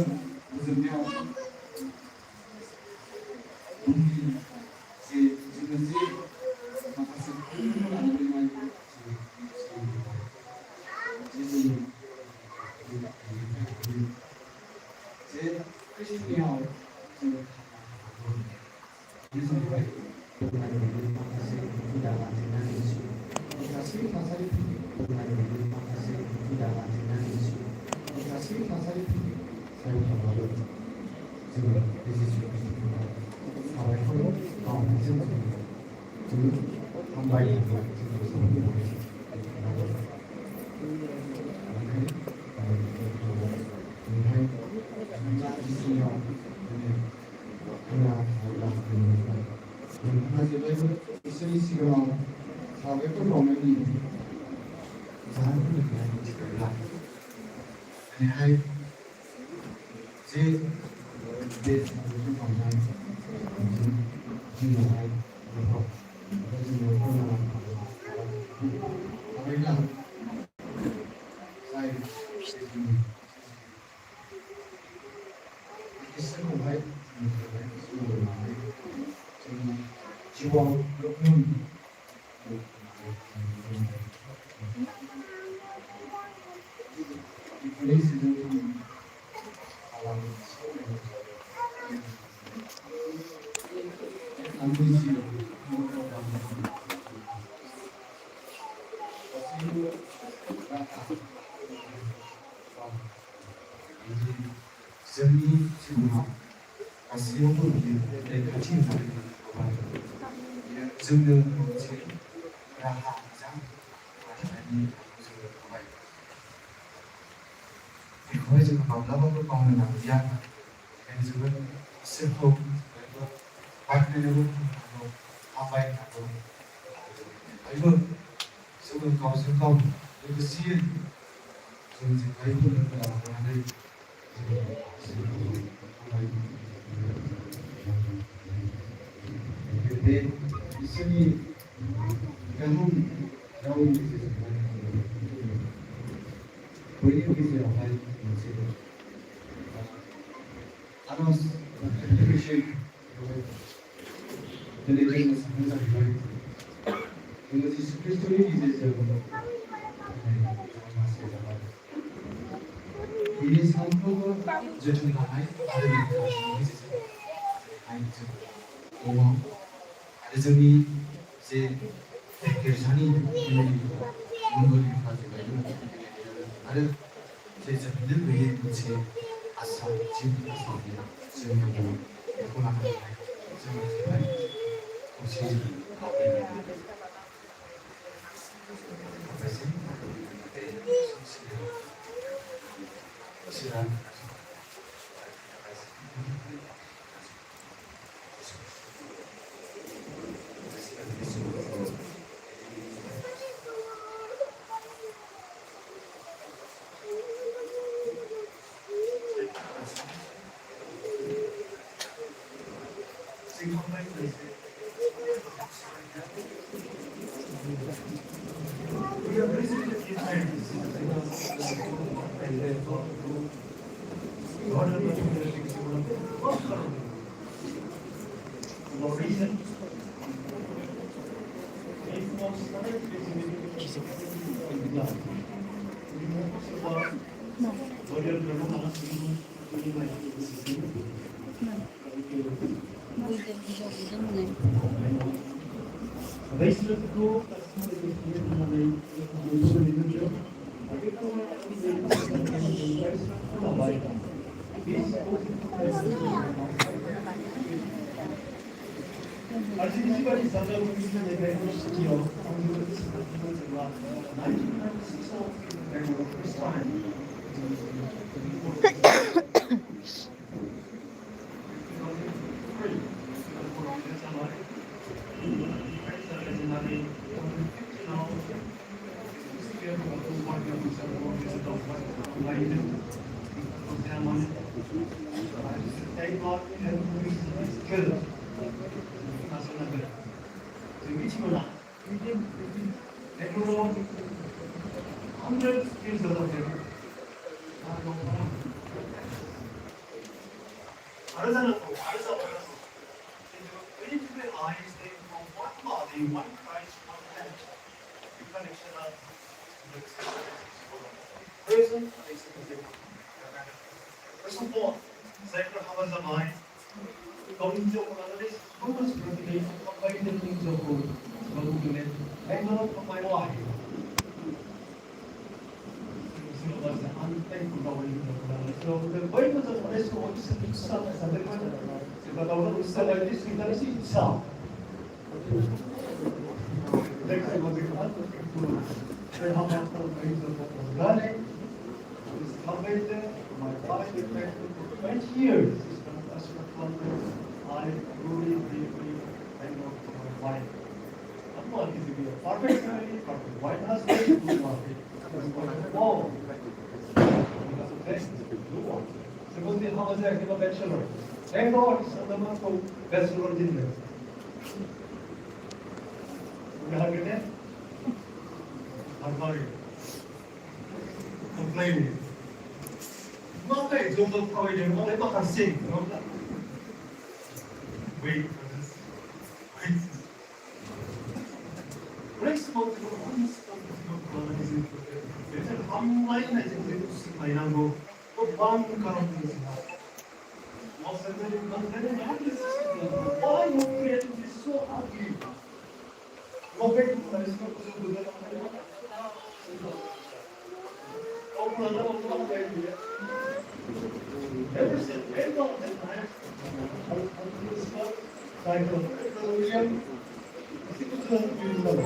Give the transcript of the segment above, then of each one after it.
गोजोननायाव उननि जे जोङो जे माखासे खामानिफोर लानानै मावो जे जोङो जे खृष्टियाव जोङो थांनो हागौ बे जाहैबाय माखासे हुदा लाजेननानै गासै थासारिफोरखौ माखासे हुदा लाजेननानै गासै थासारिफोरखौ सायाव थाबाबो जोङो बे जिसु खृष्टखौ साबायखर बावनायजों जोङो हामबाय होननानै जोङो साबायखर बेनिफ्राय जिसुनियाव दिनै थांना थायोब्ला नोंथाङा जेब्लायबो इसोरनि सिगाङाव साबायखर बावनायनि जाहोनफोरखौ मिथियोब्ला दिनैहाय जे बे साबायखर बावनाय जोंनावहाय जोङो फोरमान थाबायब्ला जाय जोंनि इसोरखौहाय सोलोंनानै जोंनि जिउआव गोग्गोम जोंनि जिउआव गासैयावबो रैखाथि होनानै होबाय जोंनो मोनसे राहा मोजां लाखिनायनि जोङो होबाय बेखौहाय जोङो माब्लाबाबो मावनो नांलिया बेखायनो जोङो इसोरखौ बाख्नायनोबो नांगौ हामबाय होनांगौ बयबो जोङो गावजों गाव लोगोसेयै जों जेब्लायबो लोगो लालायनानै बे इसोरनि गाहाम रावनि गेजेरजोंहाय बयनिबो गेजेरावहाय मोनसे आरज एप्लिकेसन दिनै जोङो साननो जाहैबाय जोङो जिसु खृष्टनि गेजेरजों माखासे जाबाय बिनि सानफ्रोमबो जोथोन लानाय आरो रैखाथिनि गेजेरजों जेरैहाय जों दङ आरो जोंनि जे गिर्जानि मंगलिफ्रा जेब्लायबो आरो जे जोबनो गैयै मोनसे आसा जिउ आसा गैया जों दङ बेखौ लानानैहाय जोङो जेब्लायबो खौसेयै हामबायसै बे समसिम इसोरा into the eyes, they from one body, one Christ, one head. 이 커넥션은 그래서 그래서 뭐 사이클 하면서 많이 검증적으로 하는데 한번 그렇게 가까이 되는 적으로 결국에는 행동을 정말 와요. 그래서 unthankful so the Bible doesn't always want to speak something. But I want to say like this, we don't see itself. Next time, we have to how much of the running is covered. My wife is back for 20 years. I really deeply thank God for my wife. I'm not easy to be a perfect family, perfect white husband, good wife. Wow. Secondly, how was I a bachelor? Thank God, someone for bachelor dinner. We have it. I'm sorry. Complaining. Not that it's over power, you know, let us sing. Wait for this. Wait. Grace mode for one step. It's a hum line, I think it's my number. But one current is not. Why you created this so ugly? Go back to my school. Ever since I got that time, William, I think it's a beautiful.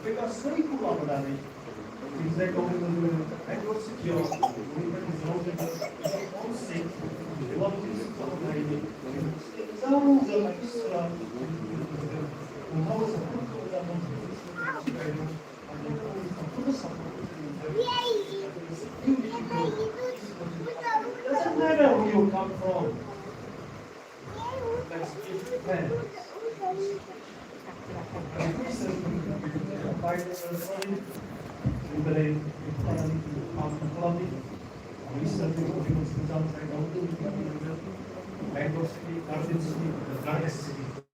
Because so cool about that. Things like going to network secure, we can resolve it all safe. We want to use some of the sounds of Islam. How was it doesn't matter where you come from. Let's give thanks. Iedereen heeft een plan. We zijn